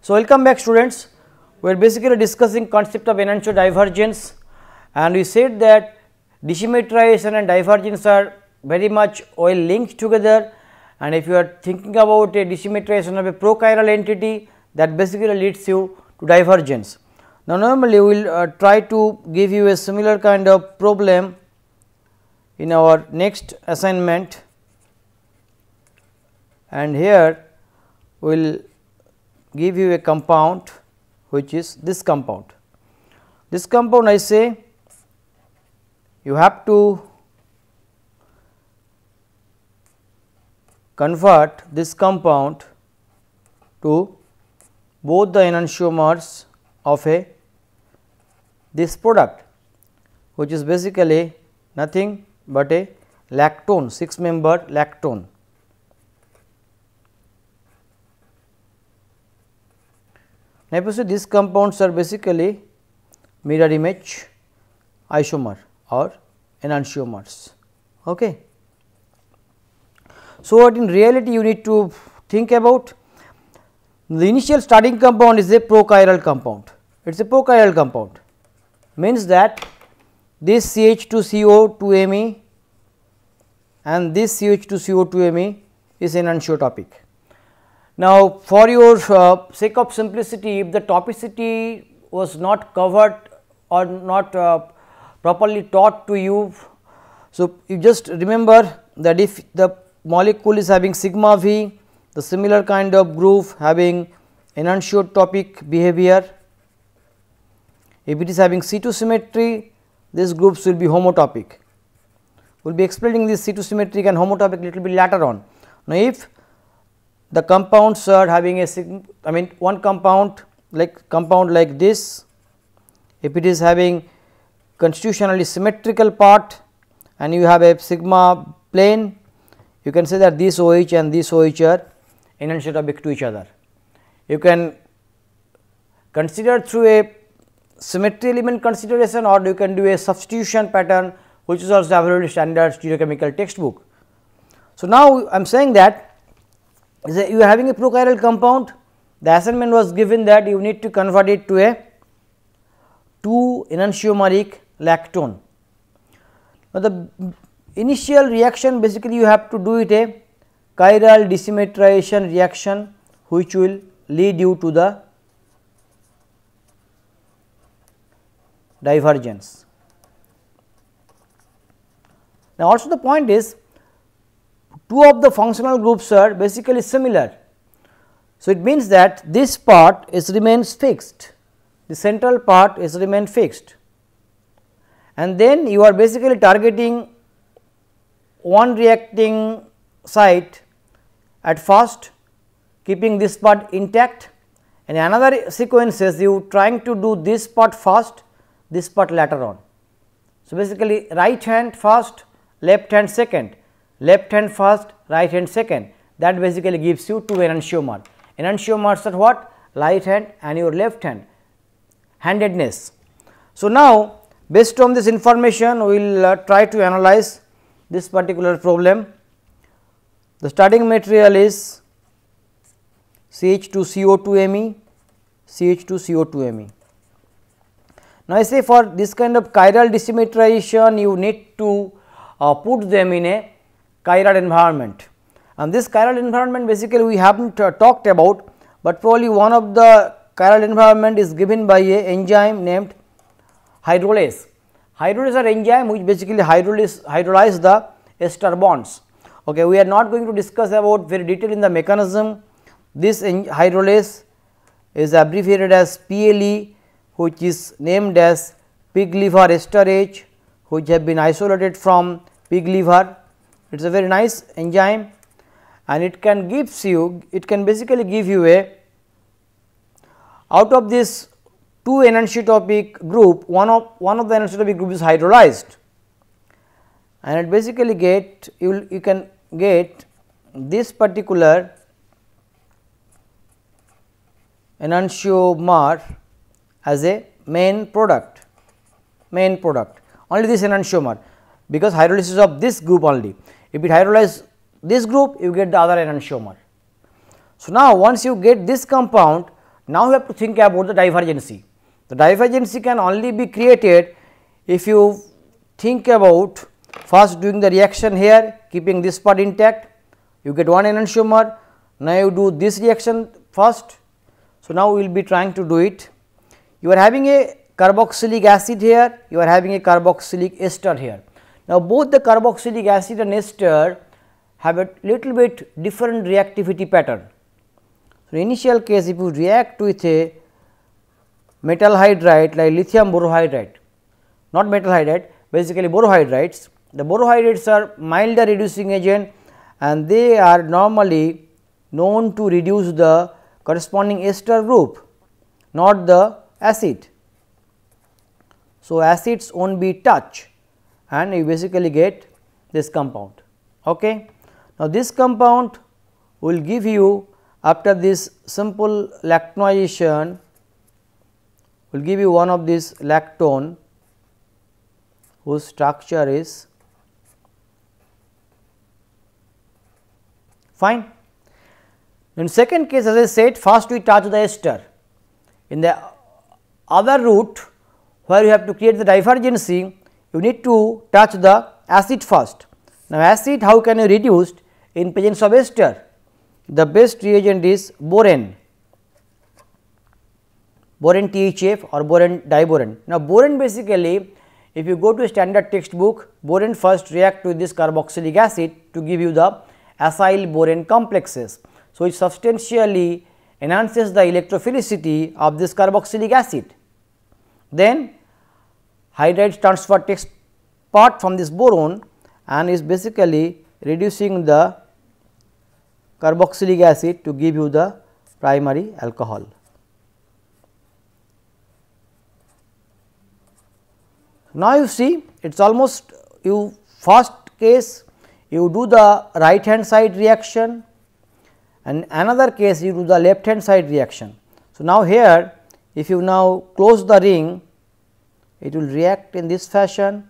So, welcome back students. We are basically discussing concept of enantiodivergence, and we said that desymmetrization and divergence are very much well linked together, and if you are thinking about a desymmetrization of a prochiral entity, that basically leads you to divergence. Now, normally we will try to give you a similar kind of problem in our next assignment, and here we will give you a compound which is this compound. This compound, I say you have to convert this compound to both the enantiomers of this product, which is basically nothing but a lactone, 6 member lactone. Now, these compounds are basically mirror image isomer or enantiomers. Okay. So, what in reality you need to think about, the initial starting compound is a prochiral compound. It is a prochiral compound, means that this CH2CO2Me and this CH2CO2Me is enantiotopic. Now, for your sake of simplicity, if the topicity was not covered or not properly taught to you, so you just remember that if the molecule is having sigma V, the similar kind of group having enantiotopic behavior. If it is having C2 symmetry, these groups will be homotopic. We will be explaining this C2 symmetric and homotopic little bit later on. Now, if the compounds are having a one compound like this, if it is having constitutionally symmetrical part and you have a sigma plane, you can say that this OH and this OH are enantiotopic to each other. You can consider through a symmetry element consideration, or you can do a substitution pattern, which is also available in standard stereochemical textbook. So, now I am saying that you are having a prochiral compound, the assignment was given that you need to convert it to a 2 enantiomeric lactone. Now, the initial reaction basically you have to do it a chiral desymmetrization reaction, which will lead you to the divergence. Now, also the point is, two of the functional groups are basically similar. So, it means that this part is remains fixed, the central part is remain fixed, and then you are basically targeting one reacting site at first, keeping this part intact, and another sequences you trying to do this part first, this part later on. So, basically right hand first, left hand second, left hand first, right hand second, that basically gives you 2 enantiomer. Enantiomers are what? Right hand and your left hand, handedness. So, now based on this information we will try to analyze this particular problem. The starting material is CH2CO2Me, CH2CO2Me. Now, I say for this kind of chiral desymmetrization you need to put them in a chiral environment, and this chiral environment basically we have not talked about, but probably one of the chiral environment is given by a enzyme named hydrolase. Hydrolase are enzyme which basically hydrolyze the ester bonds. Okay, we are not going to discuss about very detail in the mechanism. This hydrolase is abbreviated as PLE, which is named as pig liver esterase, which have been isolated from pig liver. It is a very nice enzyme, and it can basically give you a, out of this 2 enantiotopic group, one of the enantiotopic group is hydrolyzed, and it basically you can get this particular enantiomer as a main product, only this enantiomer, because hydrolysis of this group only. If it hydrolyze this group, you get the other enantiomer. So, now once you get this compound, Now, you have to think about the divergency. The divergency can only be created if you think about first doing the reaction here, keeping this part intact, you get one enantiomer. Now, you do this reaction first. So, now we will be trying to do it. You are having a carboxylic acid here, you are having a carboxylic ester here. Now, both the carboxylic acid and ester have a little bit different reactivity pattern. So, initial case, if you react with a metal hydride like lithium borohydride, not metal hydride, basically borohydrides. The borohydrides are milder reducing agent and they are normally known to reduce the corresponding ester group, not the acid. So, acids won't be touched and you basically get this compound. Okay. Now, this compound will give you, after this simple lactonization, will give you one of this lactone whose structure is fine. In second case, as I said, first we touch the ester. In the other route where you have to create the divergency, you need to touch the acid first. Now, acid how can you reduce in presence of ester? The best reagent is boron, boron THF or boron diboron. Now, boron basically, if you go to a standard textbook, boron first react with this carboxylic acid to give you the acyl boron complexes. So, it substantially enhances the electrophilicity of this carboxylic acid. Then hydride transfer takes part from this boron and is basically reducing the carboxylic acid to give you the primary alcohol. Now, you see it is almost, you first case you do the right hand side reaction and another case you do the left hand side reaction. So, now here if you now close the ring, it will react in this fashion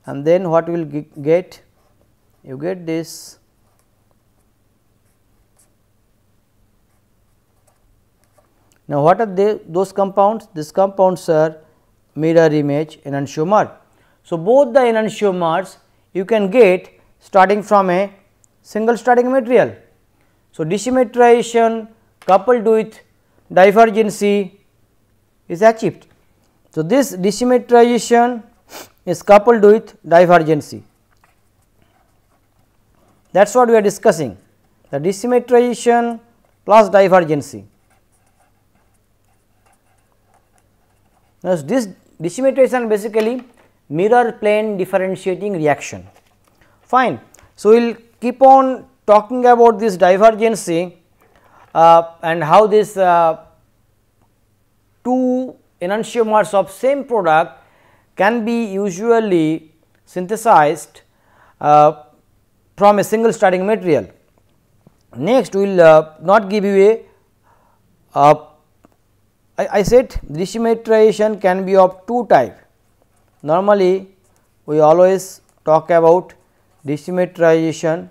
and then what will get? You get this now what are those compounds? These compounds are mirror image enantiomer. So, both the enantiomers you can get starting from a single starting material. So, desymmetrization coupled with divergency is achieved. So, this desymmetrization is coupled with divergency, that is what we are discussing, the desymmetrization plus divergency. Now, this desymmetrization basically mirror plane differentiating reaction, fine. So, we will keep on talking about this divergency and how this two enantiomers of same product can be usually synthesized from a single starting material. Next, we will not give you I said desymmetrization can be of two type. Normally, we always talk about desymmetrization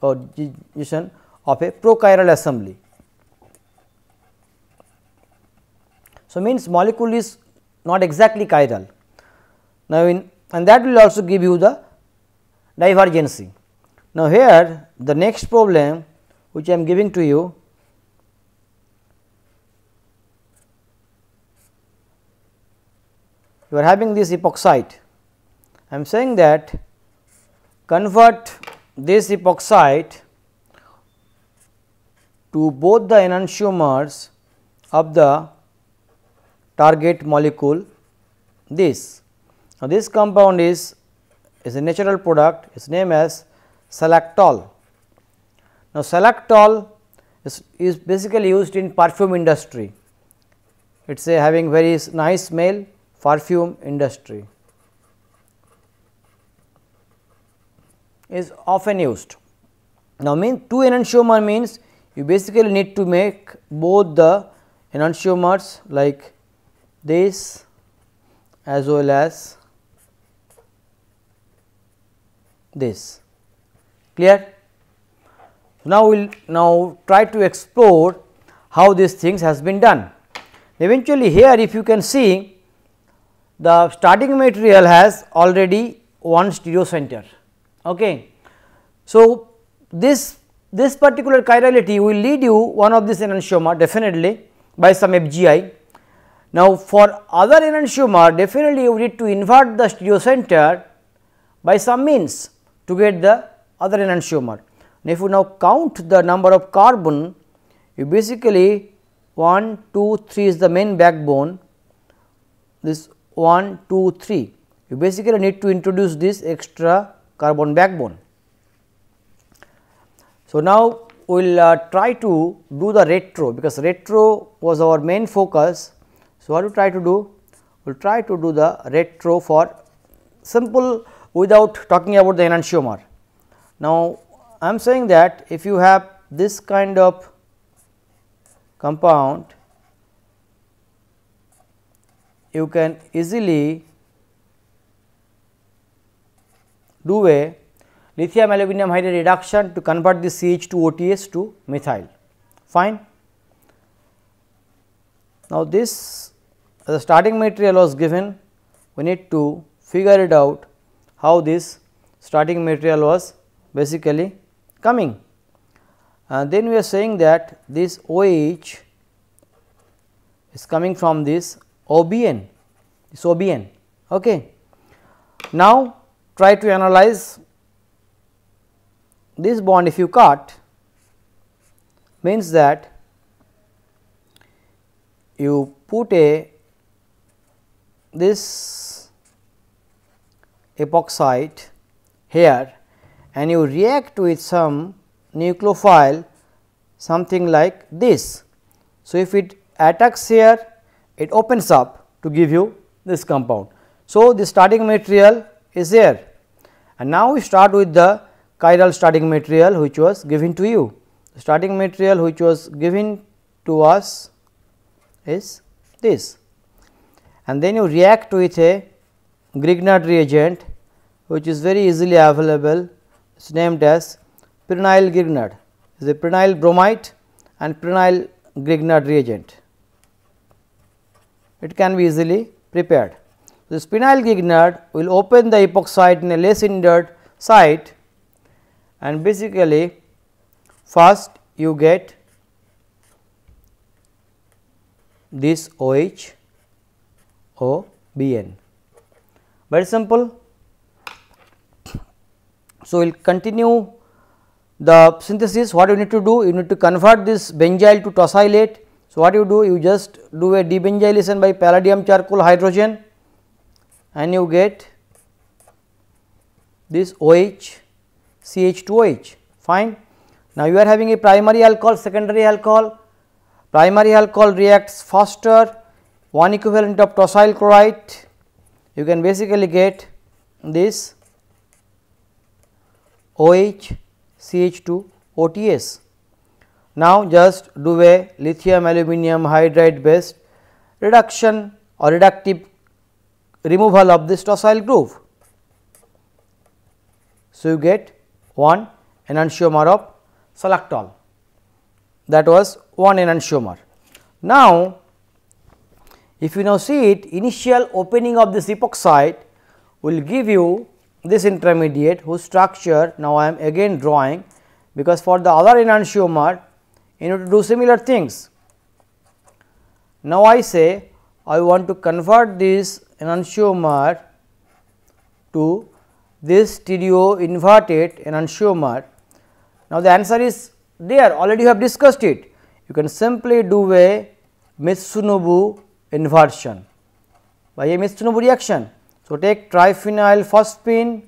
or of a prochiral assembly. So, means molecule is not exactly chiral. Now, and that will also give you the divergency. Now, here the next problem which I am giving to you, you are having this epoxide. I am saying that convert this epoxide to both the enantiomers of the target molecule this. Now, this compound is a natural product, its name as salactol. Now, salactol is basically used in perfume industry, it is having very nice smell, perfume industry is often used. Now, two enantiomer means you basically need to make both the enantiomers like this as well as this, clear. Now, we will now try to explore how these things has been done. Eventually, here if you can see, the starting material has already one stereo center. Okay. So, this particular chirality will lead you one of this enantiomer definitely by some FGI. Now, for other enantiomer definitely you need to invert the stereo center by some means to get the other enantiomer. Now, if you now count the number of carbon, you basically 1, 2, 3 is the main backbone, this 1, 2, 3, you basically need to introduce this extra carbon backbone. So, now we will try to do the retro, because retro was our main focus. So, what we try to do? We will try to do the retro for simple without talking about the enantiomer. Now, I am saying that if you have this kind of compound, you can easily do a lithium aluminum hydride reduction to convert this CH2OTS to methyl. Fine. Now, this the starting material was given, we need to figure it out how this starting material was basically coming. Then we are saying that this OH is coming from this OBN, this OBN. Okay. Now, try to analyze this bond. If you cut, means that you put this epoxide here and you react with some nucleophile something like this. So, if it attacks here, it opens up to give you this compound. So, the starting material is there, and now we start with the chiral starting material which was given to you. The starting material which was given to us is this, and then you react with a Grignard reagent which is very easily available. It is named as prenyl Grignard, is a prenyl bromide and prenyl Grignard reagent. It can be easily prepared. This prenyl Grignard will open the epoxide in a less hindered site, and basically first you get this OH OBN, very simple. So, we will continue the synthesis. What you need to do? You need to convert this benzyl to tosylate. So, what you do? You just do a debenzylation by palladium charcoal hydrogen and you get this OH CH2OH. Fine. Now, you are having a primary alcohol, secondary alcohol. Primary alcohol reacts faster, 1 equivalent of tosyl chloride. You can basically get this OH CH2 OTS. Now, just do a lithium aluminum hydride based reduction or reductive removal of this tosyl group. So, you get one enantiomer of Salactol, that was one enantiomer. Now, if you now see it, initial opening of this epoxide will give you this intermediate whose structure now I am again drawing, because for the other enantiomer you need to do similar things. Now, I say I want to convert this enantiomer to this stereo inverted enantiomer. Now, the answer is there, already you have discussed it. You can simply do a Mitsunobu inversion by a Mitsunobu reaction. So, take triphenyl phosphine,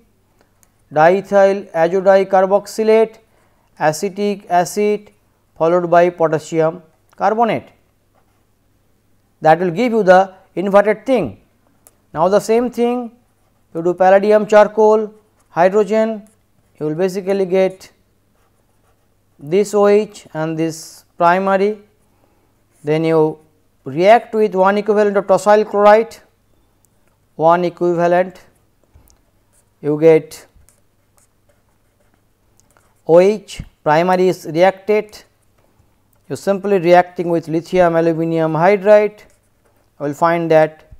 diethyl azodicarboxylate, acetic acid followed by potassium carbonate, that will give you the inverted thing. Now, the same thing you do palladium charcoal hydrogen, you will basically get this OH and this primary, then you react with 1 equivalent of tosyl chloride, 1 equivalent, you get OH primary is reacted, you simply reacting with lithium aluminum hydride, you will find that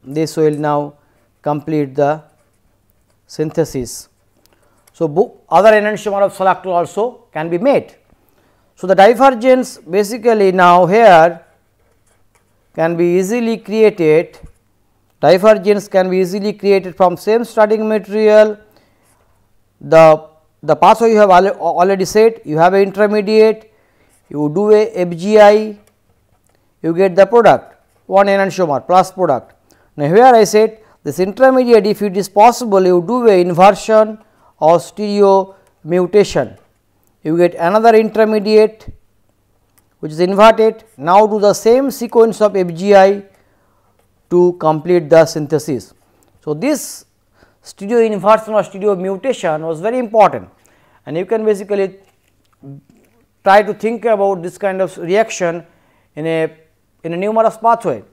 this will now complete the synthesis. So, other enantiomer of Salactol also can be made. So, the divergence basically now here can be easily created, divergence can be easily created from same starting material. The pathway you have already said, you have a intermediate, you do a FGI, you get the product, one enantiomer plus product. Now, here I said this intermediate, if it is possible, you do a inversion or stereo mutation, you get another intermediate which is inverted. Now, do the same sequence of FGI to complete the synthesis. So, this stereo inversion or stereo mutation was very important, and you can basically try to think about this kind of reaction in a numerous pathway.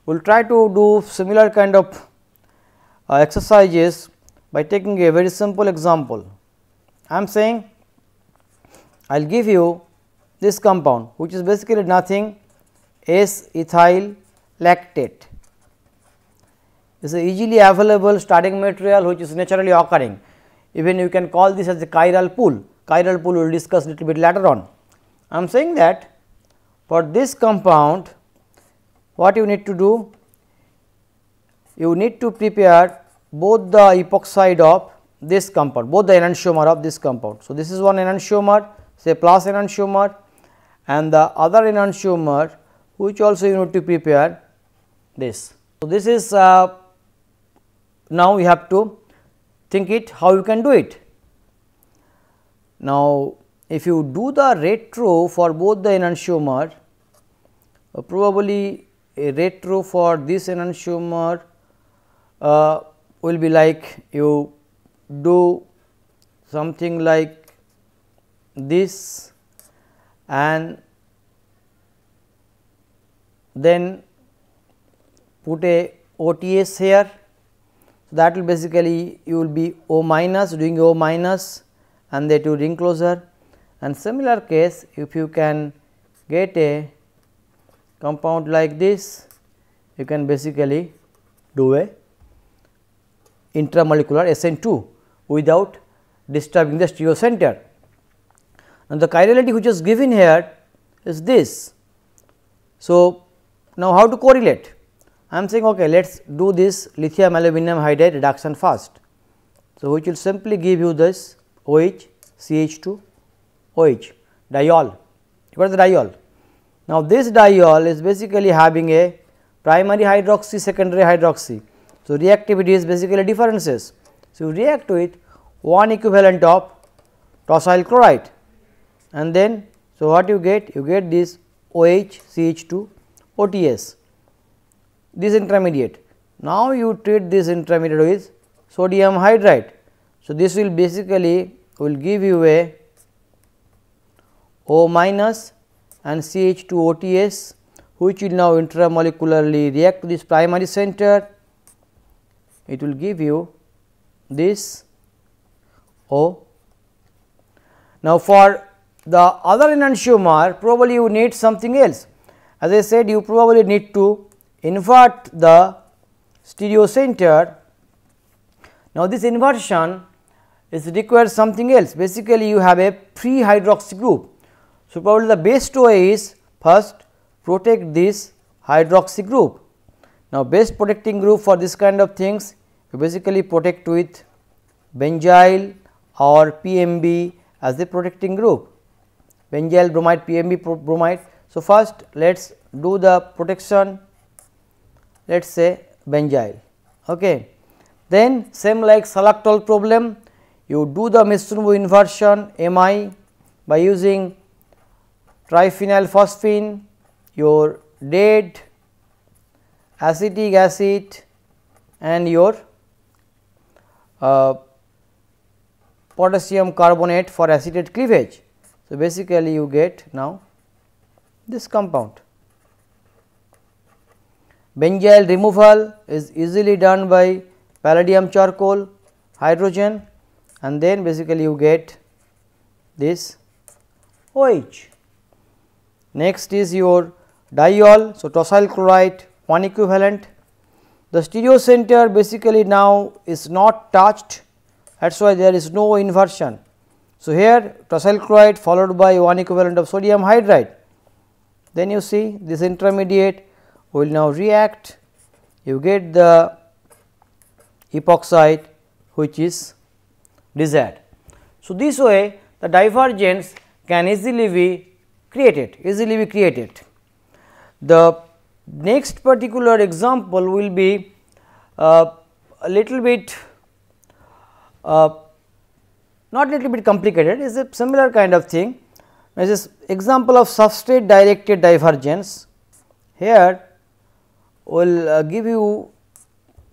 We will try to do similar kind of exercises by taking a very simple example. I am saying I will give you this compound which is basically nothing S-ethyl lactate. This is a easily available starting material which is naturally occurring. Even you can call this as a chiral pool. Chiral pool we will discuss little bit later on. I am saying that for this compound, what you need to do? You need to prepare both the epoxide of this compound, both the enantiomer of this compound. So, this is one enantiomer, say plus enantiomer, and the other enantiomer which also you need to prepare this. So, this is now you have to think it how you can do it. Now, if you do the retro for both the enantiomer, probably a retro for this enantiomer will be like you do something like this and then put a OTS here. So, that will basically you will be O minus, doing O minus and that to ring closure, and similar case if you can get a compound like this, you can basically do a intramolecular SN2 without disturbing the stereocenter. Now, the chirality which is given here is this. So, now how to correlate? I am saying okay, let us do this lithium aluminum hydride reduction first. So, which will simply give you this OH CH2 OH diol, you got the diol. Now, this diol is basically having a primary hydroxy, secondary hydroxy. So, reactivity is basically differences. So, you react with one equivalent of tosyl chloride and then, so what you get? You get this OH CH2 OTS, this intermediate. Now, you treat this intermediate with sodium hydride. So, this will basically will give you a O minus and CH2 OTS, which will now intramolecularly react to this primary center. It will give you this O. Now, for the other enantiomer, probably you need something else. As I said, you probably need to invert the stereocenter. Now, this inversion is requires something else. Basically, you have a free hydroxy group. So, probably the best way is first protect this hydroxy group. Now, best protecting group for this kind of things, you basically protect with benzyl or PMB as the protecting group, benzyl bromide, PMB bromide. So, first let us do the protection, let us say benzyl. Okay. Then same like Salactol problem, you do the Missunwu inversion Mi by using triphenyl phosphine, your dead acetic acid and your potassium carbonate for acetate cleavage. So, basically you get now this compound. Benzyl removal is easily done by palladium charcoal, hydrogen, and then basically you get this OH. Next is your diol, so tosyl chloride 1 equivalent. The stereo center basically now is not touched, that is why there is no inversion. So, here tosyl chloride followed by 1 equivalent of sodium hydride. Then you see this intermediate will now react, you get the epoxide which is desired. So, this way the divergence can easily be created. The next particular example will be a little bit not little bit complicated, is a similar kind of thing. This is example of substrate directed divergence. Here we will give you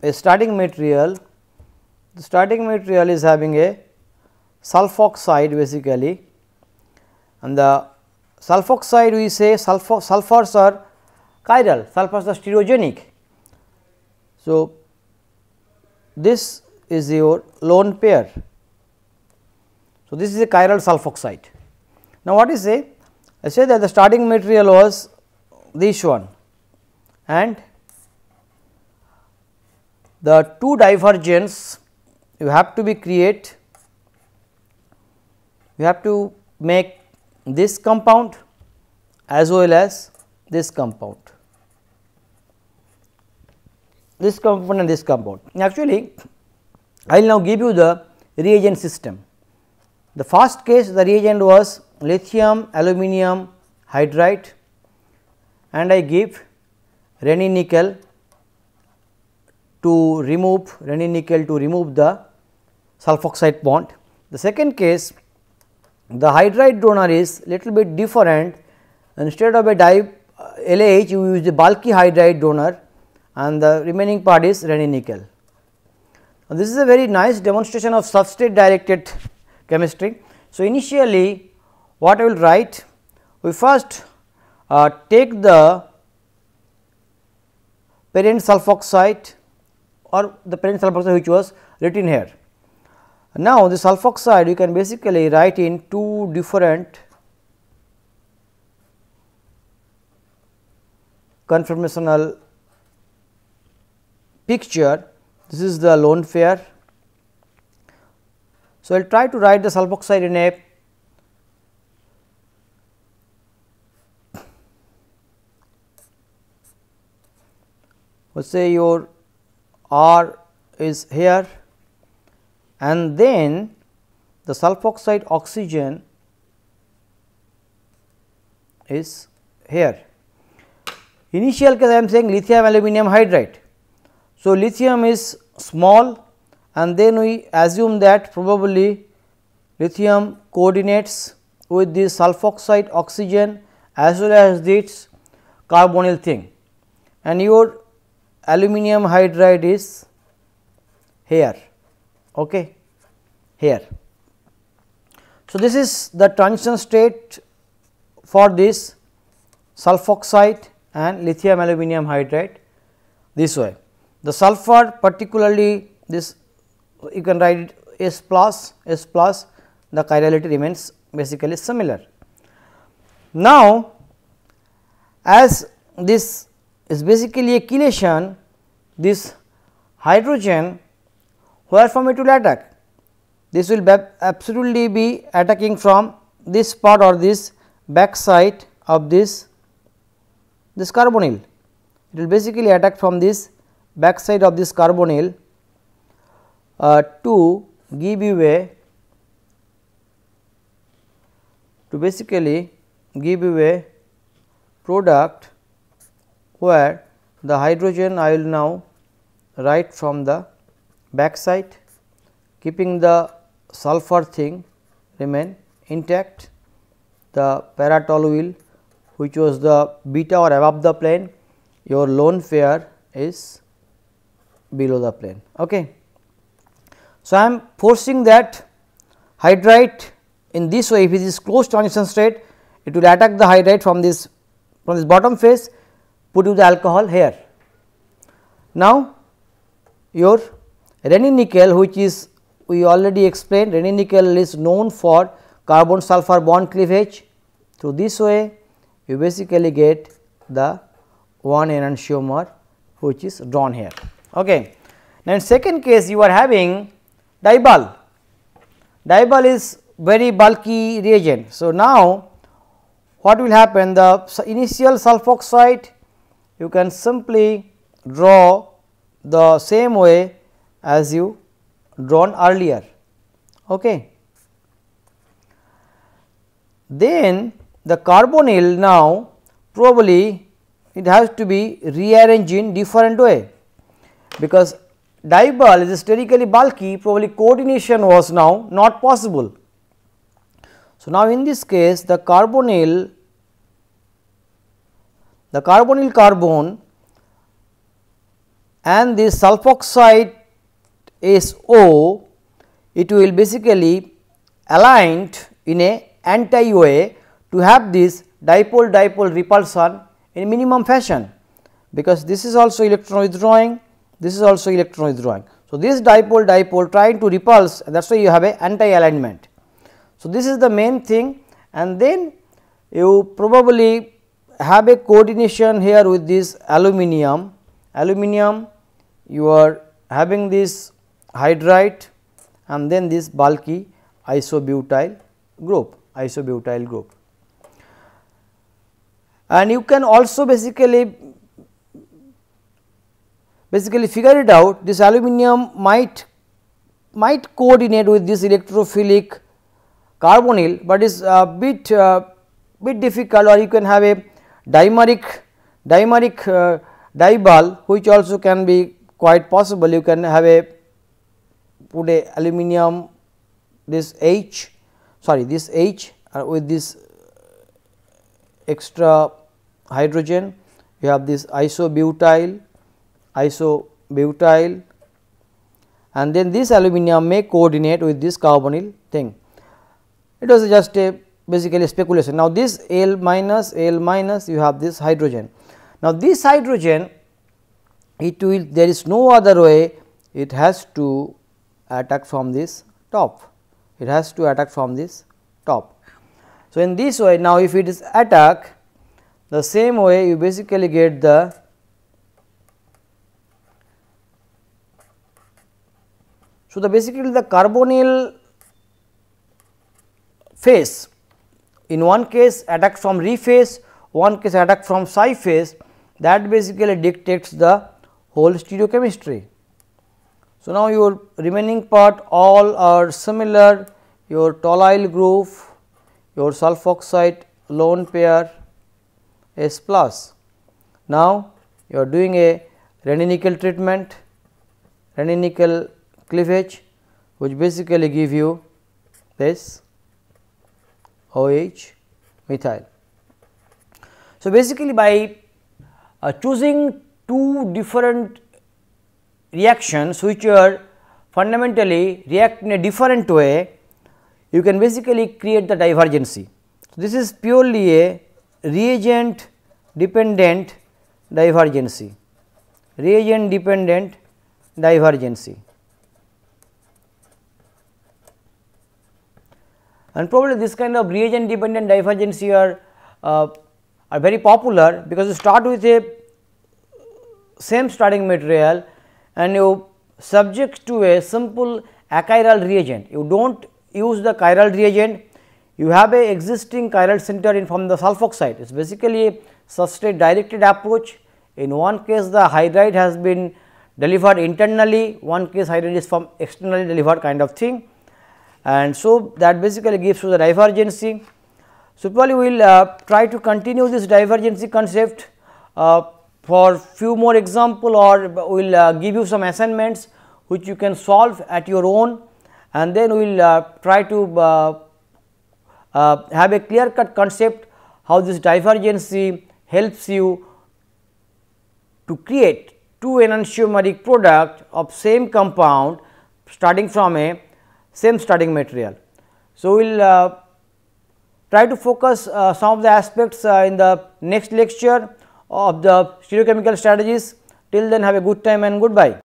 a starting material. The starting material is having a sulfoxide basically, and the sulfoxide we say sulfurs are chiral, sulfurs are stereogenic. So, this is your lone pair. So, this is a chiral sulfoxide. Now, what is say? I say that the starting material was this one, and the two divergence you have to be create, you have to make this compound as well as this compound, this compound and this compound. Actually, I will now give you the reagent system. The first case the reagent was lithium aluminum hydride, and I give Raney nickel to remove the sulfoxide bond. The second case the hydride donor is little bit different, instead of a LAH you use the bulky hydride donor, and the remaining part is Raney nickel. Now, this is a very nice demonstration of substrate directed chemistry. So, initially what I will write, we first take the parent sulfoxide or the parent sulfoxide which was written here. Now, the sulfoxide you can basically write in two different conformational picture. This is the lone pair. So, I will try to write the sulfoxide in a let us say your R is here, and then the sulfoxide oxygen is here. Initial case I am saying lithium aluminum hydride. So, lithium is small, and then we assume that probably lithium coordinates with the sulfoxide oxygen as well as this carbonyl thing, and your aluminum hydride is here, okay, here. So, this is the transition state for this sulfoxide and lithium aluminum hydride this way. The sulfur particularly this you can write it S plus, the chirality remains basically similar. Now, as this is basically a chelation, this hydrogen where from it will attack? This will absolutely be attacking from this part or this back side of this carbonyl. It will basically attack from this back side of this carbonyl to give you a product where the hydrogen I will now write from the back side, keeping the sulfur thing remain intact. The paratoluene which was the beta or above the plane, your lone pair is below the plane. Okay. So, I am forcing that hydride in this way. If it is closed transition state, it will attack the hydride from this bottom phase, put you the alcohol here. Now, your Raney nickel, which is we already explained, Raney nickel is known for carbon sulfur bond cleavage, So, this way you basically get the one enantiomer which is drawn here. Okay. Now, in second case you are having diball. Diball is very bulky reagent. So, now what will happen, the initial sulfoxide you can simply draw the same way as you drawn earlier. Okay. Then the carbonyl, now probably it has to be rearranged in different way, because diball is sterically bulky, probably coordination was now not possible. So, now in this case the carbonyl carbon and this sulfoxide SO, it will basically aligned in a anti way to have this dipole dipole repulsion in minimum fashion, because this is also electron withdrawing, this is also electron withdrawing. So, this dipole dipole trying to repulse, that is why you have a anti alignment. So, this is the main thing, and then you probably have a coordination here with this aluminum. You are having this hydride and then this bulky isobutyl group. And you can also basically figure it out, this aluminum might coordinate with this electrophilic carbonyl, but is a bit difficult, or you can have a dimeric diball, which also can be quite possible. You can have a put a aluminum this H with this extra hydrogen, you have this isobutyl, and then this aluminum may coordinate with this carbonyl thing. It was just a basically speculation. Now, this Al minus you have this hydrogen. Now, this hydrogen, it will, there is no other way, it has to attack from this top. So, in this way, now if it is attack, the same way you basically get the basically the carbonyl phase, in one case attack from re phase, one case attack from psi phase, that basically dictates the whole stereochemistry. So, now your remaining part all are similar, your toluene group, your sulfoxide lone pair S plus. Now, you are doing a Raney-Nickel treatment, Raney-Nickel cleavage, which basically give you this OH methyl. So, basically by choosing two different reactions which are fundamentally react in a different way, you can basically create the divergency. So, this is purely a reagent dependent divergency, and probably this kind of reagent dependent divergency are very popular, because you start with a same starting material and you subject to a simple achiral reagent. You do not use the chiral reagent, you have a existing chiral center in from the sulfoxide. It is basically a substrate directed approach. In one case the hydride has been delivered internally, one case hydride is from externally delivered kind of thing, and so that basically gives you the divergency. So, probably we will try to continue this divergency concept for few more example, or we will give you some assignments which you can solve at your own, and then we will try to have a clear cut concept how this divergency helps you to create two enantiomeric product of same compound starting from a same starting material. So, we will try to focus some of the aspects in the next lecture of the stereochemical strategies. Till then, have a good time and goodbye.